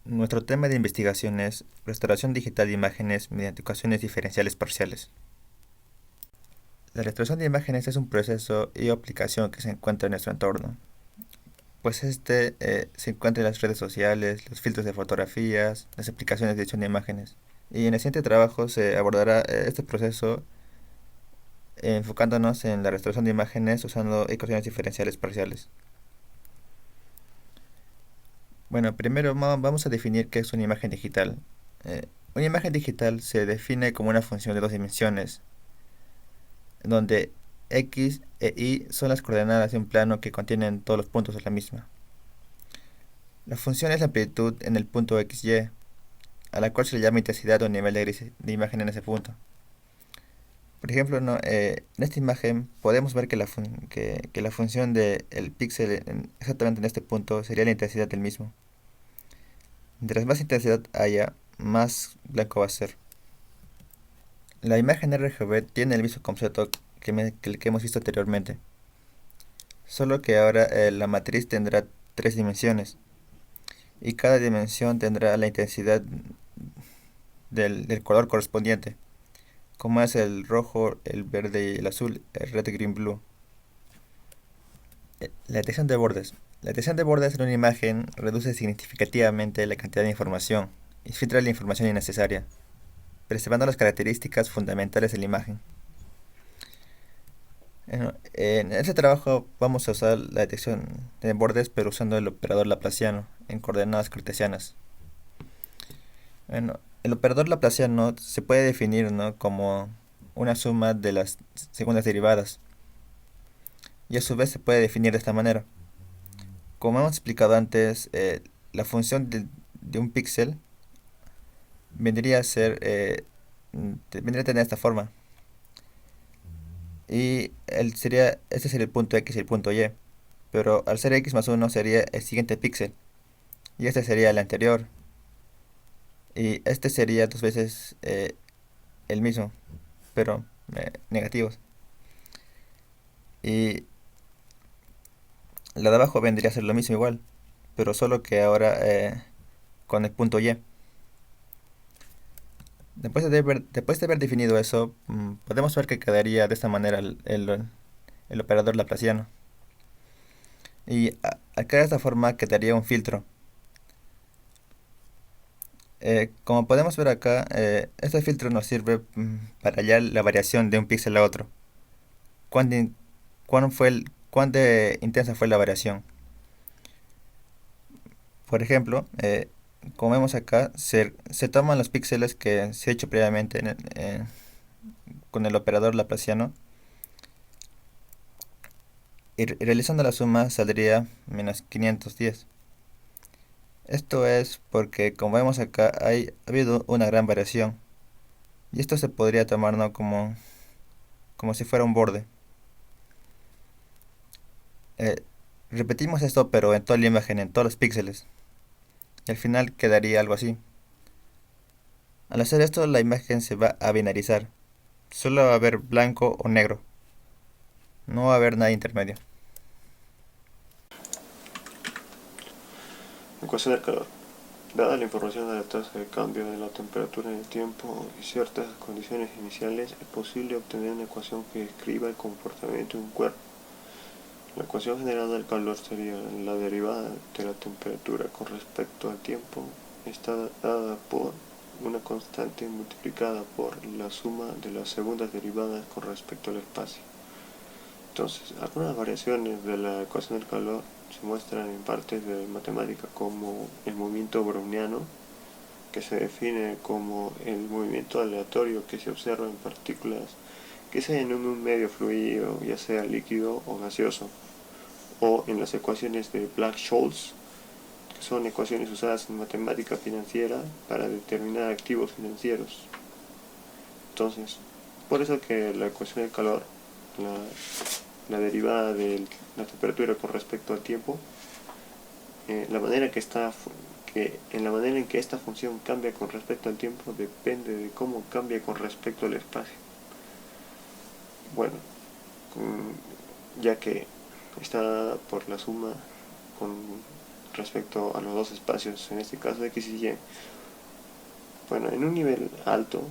Nuestro tema de investigación es restauración digital de imágenes mediante ecuaciones diferenciales parciales. La restauración de imágenes es un proceso y aplicación que se encuentra en nuestro entorno, pues se encuentra en las redes sociales, los filtros de fotografías, las aplicaciones de edición de imágenes. Y en el siguiente trabajo se abordará este proceso enfocándonos en la restauración de imágenes usando ecuaciones diferenciales parciales. Bueno, primero vamos a definir qué es una imagen digital. Una imagen digital se define como una función de dos dimensiones, donde x e y son las coordenadas de un plano que contienen todos los puntos de la misma. La función es la amplitud en el punto xy, a la cual se le llama intensidad o nivel de imagen en ese punto. Por ejemplo, en esta imagen podemos ver que la función del píxel exactamente en este punto sería la intensidad del mismo. Mientras más intensidad haya, más blanco va a ser. La imagen RGB tiene el mismo concepto que hemos visto anteriormente, solo que ahora la matriz tendrá tres dimensiones y cada dimensión tendrá la intensidad del color correspondiente, como es el rojo, el verde y el azul, el red, green, blue. La detección de bordes. La detección de bordes en una imagen reduce significativamente la cantidad de información y filtra la información innecesaria, preservando las características fundamentales de la imagen. En este trabajo vamos a usar la detección de bordes, pero usando el operador laplaciano en coordenadas cartesianas. Bueno, el operador laplaciano se puede definir, ¿no?, como una suma de las segundas derivadas, y a su vez se puede definir de esta manera. Como hemos explicado antes, la función de un píxel vendría a ser, vendría a tener esta forma. Y este sería el punto X y el punto Y. Pero al ser X más 1 sería el siguiente píxel. Y este sería el anterior. Y este sería dos veces el mismo, pero negativos. Y la de abajo vendría a ser lo mismo igual, pero solo que ahora con el punto Y. Después de haber definido eso, podemos ver que quedaría de esta manera el operador laplaciano. Y acá de esta forma quedaría un filtro. Como podemos ver acá, este filtro nos sirve para hallar la variación de un píxel a otro. ¿Cuán, in- cuán de intensa fue la variación? Por ejemplo, como vemos acá, se toman los píxeles que se ha hecho previamente con el operador laplaciano y realizando la suma saldría menos 510. Esto es porque, como vemos acá, ha habido una gran variación y esto se podría tomar, ¿no?, como si fuera un borde. Eh, Repetimos esto pero en toda la imagen, en todos los píxeles, y al final quedaría algo así. Al hacer esto la imagen se va a binarizar, solo va a haber blanco o negro, no va a haber nada intermedio. Ecuación del calor. Dada la información de la tasa de cambio de la temperatura en el tiempo y ciertas condiciones iniciales, es posible obtener una ecuación que describa el comportamiento de un cuerpo. La ecuación general del calor sería la derivada de la temperatura con respecto al tiempo, está dada por una constante multiplicada por la suma de las segundas derivadas con respecto al espacio. Entonces, algunas variaciones de la ecuación del calor se muestran en partes de matemática como el movimiento browniano, que se define como el movimiento aleatorio que se observa en partículas que se hallan en un medio fluido, ya sea líquido o gaseoso, o en las ecuaciones de Black-Scholes, que son ecuaciones usadas en matemática financiera para determinar activos financieros. Entonces, por eso que la ecuación del calor, la derivada de la temperatura con respecto al tiempo, la manera en la manera en que esta función cambia con respecto al tiempo depende de cómo cambia con respecto al espacio. Bueno, ya que está dada por la suma con respecto a los dos espacios, en este caso X y Y. Bueno, en un nivel alto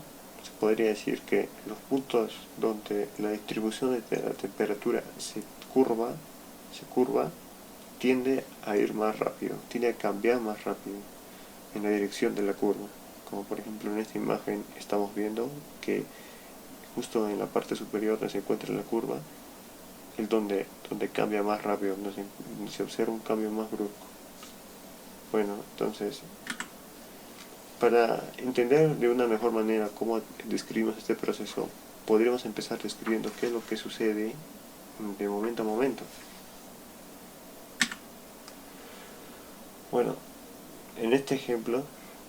se podría decir que los puntos donde la distribución de la temperatura se curva, tiende a ir más rápido, tiende a cambiar más rápido en la dirección de la curva. Como por ejemplo en esta imagen estamos viendo que justo en la parte superior donde se encuentra la curva es donde cambia más rápido, donde se observa un cambio más brusco. Bueno, entonces, para entender de una mejor manera cómo describimos este proceso, podríamos empezar describiendo qué es lo que sucede de momento a momento. Bueno, en este ejemplo,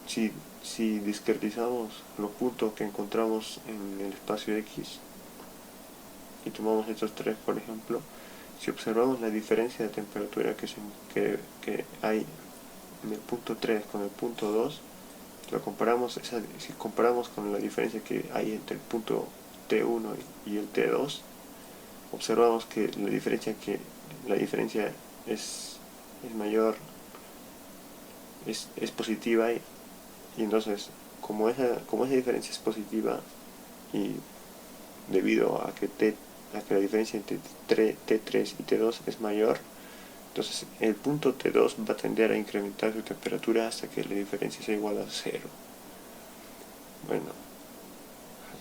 si discretizamos los puntos que encontramos en el espacio X y tomamos estos tres, por ejemplo, si observamos la diferencia de temperatura que hay en el punto 3 con el punto 2, si comparamos con la diferencia que hay entre el punto T1 y el T2, observamos que la diferencia es mayor, es positiva, y entonces como esa diferencia es positiva y debido a que la diferencia entre T3 y T2 es mayor, entonces el punto T2 va a tender a incrementar su temperatura hasta que la diferencia sea igual a 0. Bueno,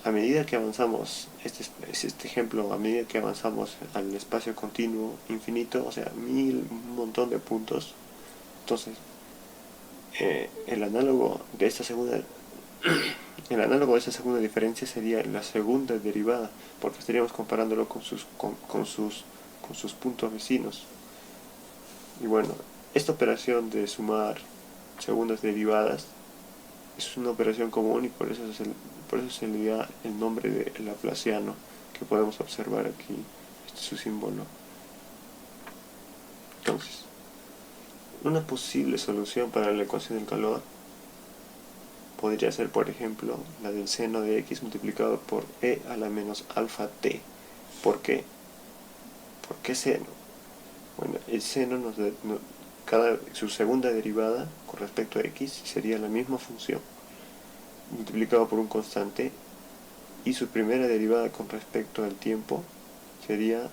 a medida que avanzamos, este ejemplo, a medida que avanzamos al espacio continuo infinito, o sea, un montón de puntos, entonces el análogo de esta segunda diferencia sería la segunda derivada, porque estaríamos comparándolo con sus puntos vecinos. Y bueno, esta operación de sumar segundas derivadas es una operación común y por eso se le da el nombre de laplaciano, que podemos observar aquí. Este es su símbolo. Entonces, una posible solución para la ecuación del calor podría ser, por ejemplo, la del seno de x multiplicado por e a la menos alfa t. ¿Por qué? ¿Por qué seno? Bueno, el seno su segunda derivada con respecto a x sería la misma función multiplicado por un constante, y su primera derivada con respecto al tiempo haría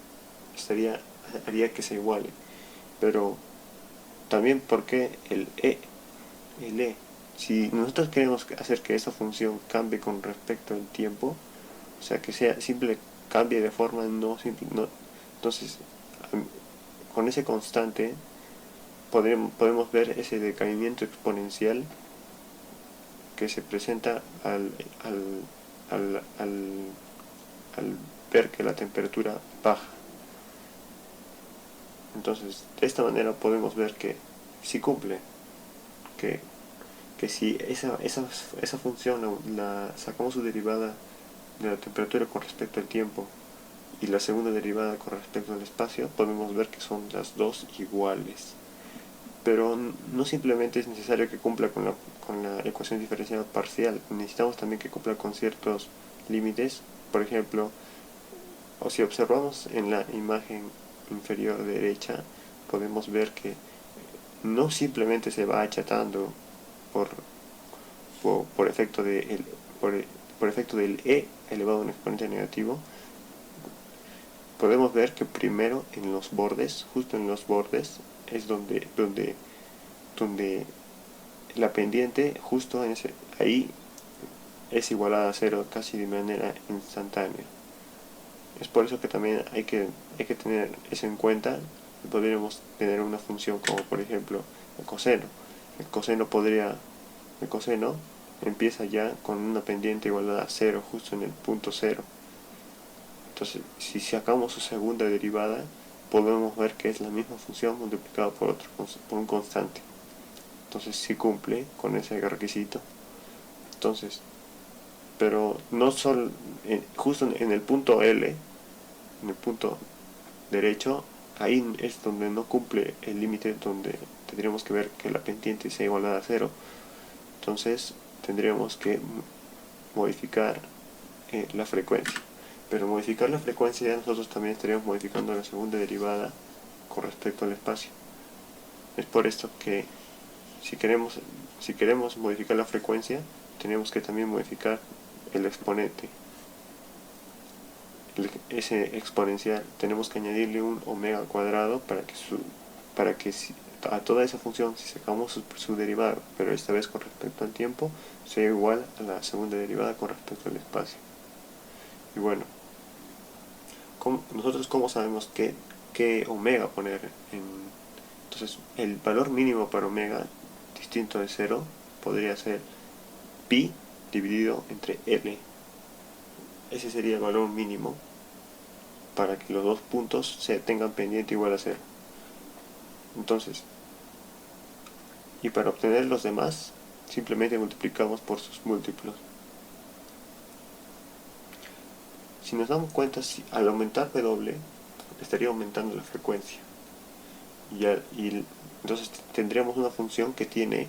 que se iguale. Pero también porque el e, si nosotros queremos hacer que esa función cambie con respecto al tiempo, o sea, que sea simple, cambie de forma no simple, entonces con ese constante podemos ver ese decaimiento exponencial que se presenta al ver que la temperatura baja. Entonces, de esta manera podemos ver que si cumple, que si esa función sacamos su derivada de la temperatura con respecto al tiempo y la segunda derivada con respecto al espacio, podemos ver que son las dos iguales. Pero no simplemente es necesario que cumpla con la ecuación diferencial parcial, necesitamos también que cumpla con ciertos límites. Por ejemplo, o si observamos en la imagen inferior derecha, podemos ver que no simplemente se va achatando por efecto del e elevado a un exponente negativo. Podemos ver que primero en los bordes, justo en los bordes, es donde la pendiente justo ahí es igualada a 0 casi de manera instantánea. Es por eso que también hay que tener eso en cuenta. Podríamos tener una función como por ejemplo el coseno. El coseno empieza ya con una pendiente igualada a 0 justo en el punto 0. Entonces, si sacamos su segunda derivada, podemos ver que es la misma función multiplicada por un constante. Entonces sí cumple con ese requisito. Entonces, pero no solo justo en el punto L, en el punto derecho, ahí es donde no cumple el límite, donde tendríamos que ver que la pendiente sea igualada a 0. Entonces tendríamos que modificar la frecuencia. Pero modificar la frecuencia ya nosotros también estaríamos modificando la segunda derivada con respecto al espacio. Es por esto que si queremos, si queremos modificar la frecuencia, tenemos que también modificar el exponente. Ese exponencial tenemos que añadirle un omega al cuadrado para que a toda esa función, si sacamos su derivada, pero esta vez con respecto al tiempo, sea igual a la segunda derivada con respecto al espacio. Y bueno, nosotros cómo sabemos qué omega poner entonces el valor mínimo para omega distinto de 0 podría ser pi dividido entre L. Ese sería el valor mínimo para que los dos puntos se tengan pendiente igual a 0. Entonces, y para obtener los demás, simplemente multiplicamos por sus múltiplos. Si nos damos cuenta, al aumentar W, estaría aumentando la frecuencia. Y entonces tendríamos una función que tiene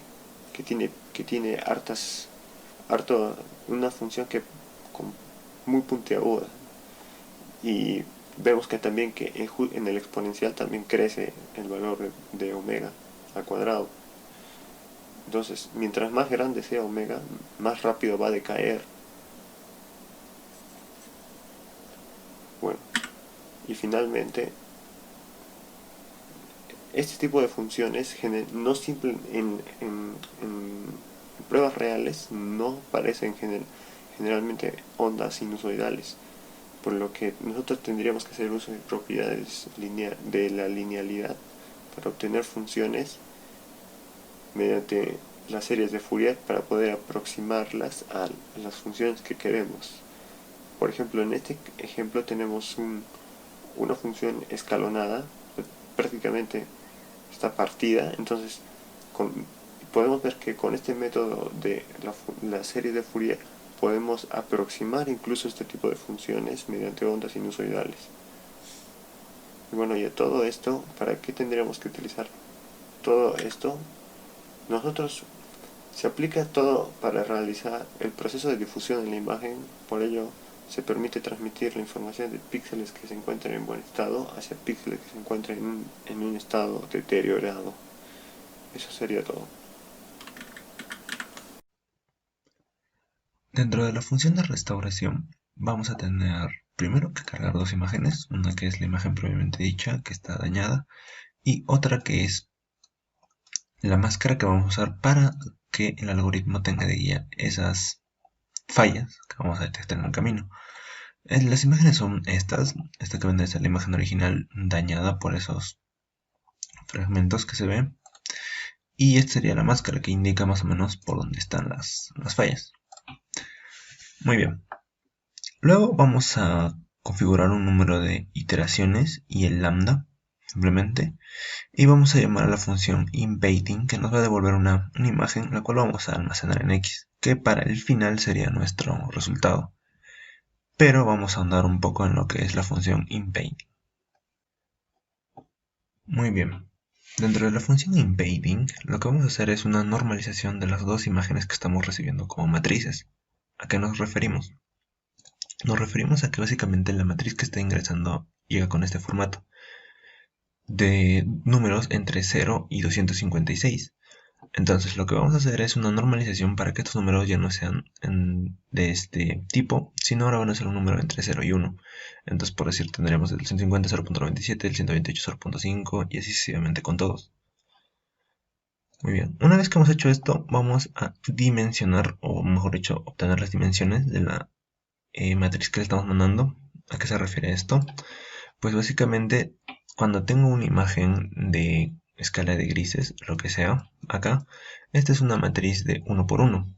una función muy puntiaguda. Y vemos que también que en el exponencial también crece el valor de omega al cuadrado. Entonces, mientras más grande sea omega, más rápido va a decaer. Bueno, y finalmente, este tipo de funciones no en pruebas reales no parecen generalmente ondas sinusoidales, por lo que nosotros tendríamos que hacer uso de propiedades de la linealidad para obtener funciones mediante las series de Fourier para poder aproximarlas a las funciones que queremos. Por ejemplo, en este ejemplo tenemos una función escalonada, prácticamente está partida, entonces podemos ver que con este método de la serie de Fourier podemos aproximar incluso este tipo de funciones mediante ondas sinusoidales. Y bueno, y a todo esto, ¿para qué tendríamos que utilizar todo esto? Nosotros se aplica todo para realizar el proceso de difusión en la imagen, por ello se permite transmitir la información de píxeles que se encuentran en buen estado hacia píxeles que se encuentran en un estado deteriorado. Eso sería todo. Dentro de la función de restauración vamos a tener primero que cargar dos imágenes, una que es la imagen previamente dicha, que está dañada, y otra que es la máscara que vamos a usar para que el algoritmo tenga de guía esas fallas que vamos a detectar en el camino. Las imágenes son esta que vendría a ser la imagen original dañada por esos fragmentos que se ven, y esta sería la máscara que indica más o menos por dónde están las fallas. Muy bien. Luego vamos a configurar un número de iteraciones y el lambda, simplemente, y vamos a llamar a la función embedding, que nos va a devolver una imagen, la cual vamos a almacenar en X, que para el final sería nuestro resultado. Pero vamos a ahondar un poco en lo que es la función embedding. Muy bien. Dentro de la función embedding, lo que vamos a hacer es una normalización de las dos imágenes que estamos recibiendo como matrices. ¿A qué nos referimos? Nos referimos a que básicamente la matriz que está ingresando llega con este formato de números entre 0 y 256. Entonces lo que vamos a hacer es una normalización para que estos números ya no sean de este tipo, sino ahora van a ser un número entre 0 y 1. Entonces, por decir, tendremos el 150 0.97, el 128 0.5 y así sucesivamente con todos. Muy bien, una vez que hemos hecho esto, vamos a dimensionar, o mejor dicho, obtener las dimensiones de la matriz que le estamos mandando. ¿A qué se refiere esto? Pues básicamente, cuando tengo una imagen de escala de grises, lo que sea, acá, esta es una matriz de 1 por 1.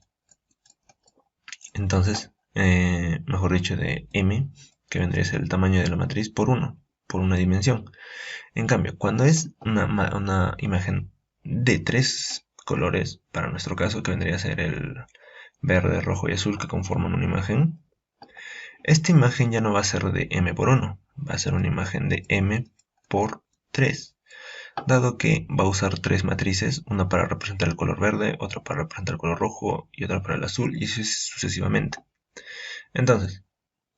Entonces, mejor dicho, de m, que vendría a ser el tamaño de la matriz por 1, por una dimensión. En cambio, cuando es una imagen de 3 colores, para nuestro caso, que vendría a ser el verde, rojo y azul que conforman una imagen, esta imagen ya no va a ser de m por 1, va a ser una imagen de m por 3, dado que va a usar tres matrices, una para representar el color verde, otra para representar el color rojo y otra para el azul, y así sucesivamente. Entonces,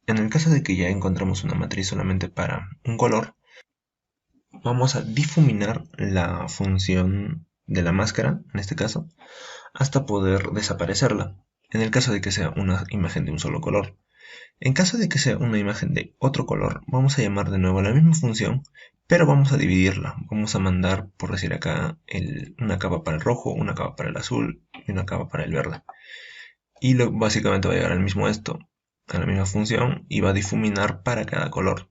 en el caso de que ya encontramos una matriz solamente para un color, vamos a difuminar la función de la máscara, en este caso, hasta poder desaparecerla, en el caso de que sea una imagen de un solo color. En caso de que sea una imagen de otro color, vamos a llamar de nuevo a la misma función, pero vamos a dividirla. Vamos a mandar, por decir acá, una capa para el rojo, una capa para el azul y una capa para el verde. Y básicamente va a llegar al mismo esto, a la misma función, y va a difuminar para cada color.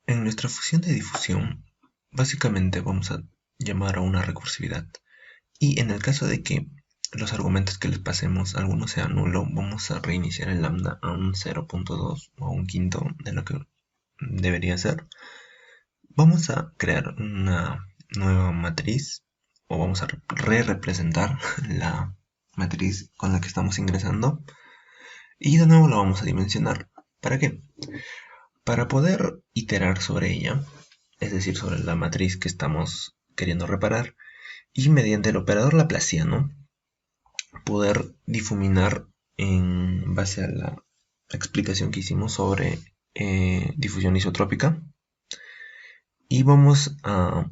En nuestra función de difusión, básicamente vamos a llamar a una recursividad. Y en el caso de que los argumentos que les pasemos, alguno sea nulo, vamos a reiniciar el lambda a un 0.2 o a un quinto de lo que debería ser. Vamos a crear una nueva matriz, o vamos a representar la matriz con la que estamos ingresando, y de nuevo la vamos a dimensionar. ¿Para qué? Para poder iterar sobre ella, es decir, sobre la matriz que estamos queriendo reparar, y mediante el operador laplaciano poder difuminar en base a la explicación que hicimos sobre difusión isotrópica, y vamos a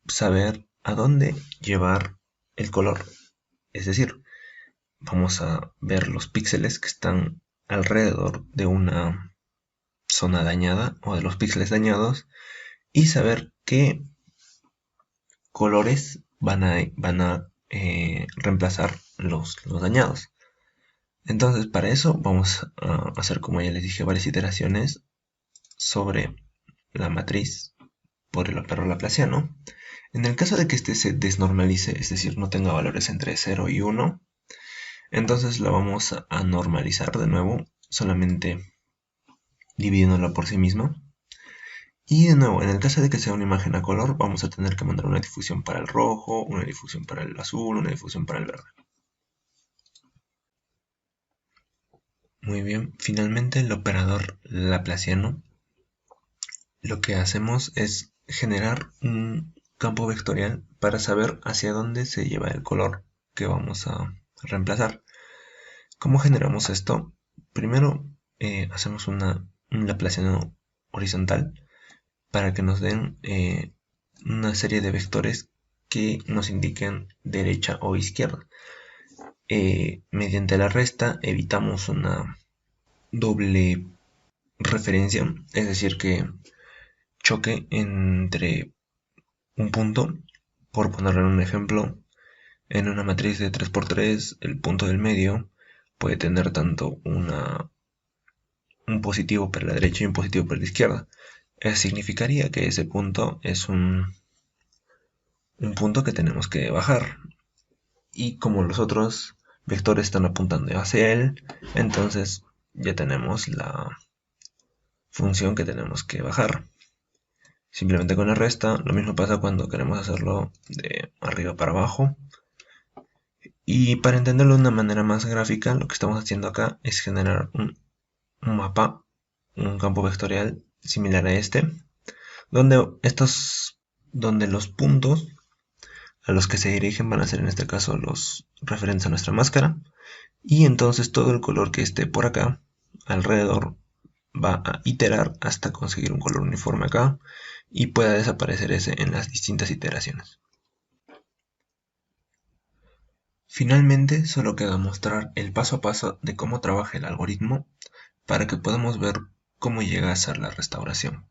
saber a dónde llevar el color. Es decir, vamos a ver los píxeles que están alrededor de una zona dañada o de los píxeles dañados y saber qué colores van a reemplazar los dañados. Entonces, para eso vamos a hacer, como ya les dije, varias iteraciones sobre la matriz por el operador laplaciano. En el caso de que este se desnormalice, es decir, no tenga valores entre 0 y 1, entonces la vamos a normalizar de nuevo, solamente dividiéndola por sí misma. Y de nuevo, en el caso de que sea una imagen a color, vamos a tener que mandar una difusión para el rojo, una difusión para el azul, una difusión para el verde. Muy bien, finalmente el operador laplaciano, lo que hacemos es generar un campo vectorial para saber hacia dónde se lleva el color que vamos a reemplazar. ¿Cómo generamos esto? Primero hacemos un laplaciano horizontal para que nos den una serie de vectores que nos indiquen derecha o izquierda. Mediante la resta evitamos una doble referencia, es decir, que choque entre un punto. Por ponerle un ejemplo, en una matriz de 3×3, el punto del medio puede tener tanto un positivo para la derecha y un positivo para la izquierda. Eso significaría que ese punto es un punto que tenemos que bajar. Y como los otros vectores están apuntando hacia él, entonces ya tenemos la función que tenemos que bajar. Simplemente con la resta, lo mismo pasa cuando queremos hacerlo de arriba para abajo. Y para entenderlo de una manera más gráfica, lo que estamos haciendo acá es generar un mapa, un campo vectorial similar a este, donde los puntos a los que se dirigen van a ser en este caso los referentes a nuestra máscara, y entonces todo el color que esté por acá alrededor va a iterar hasta conseguir un color uniforme acá y pueda desaparecer ese en las distintas iteraciones. Finalmente, solo queda mostrar el paso a paso de cómo trabaja el algoritmo para que podamos ver cómo llega a ser la restauración.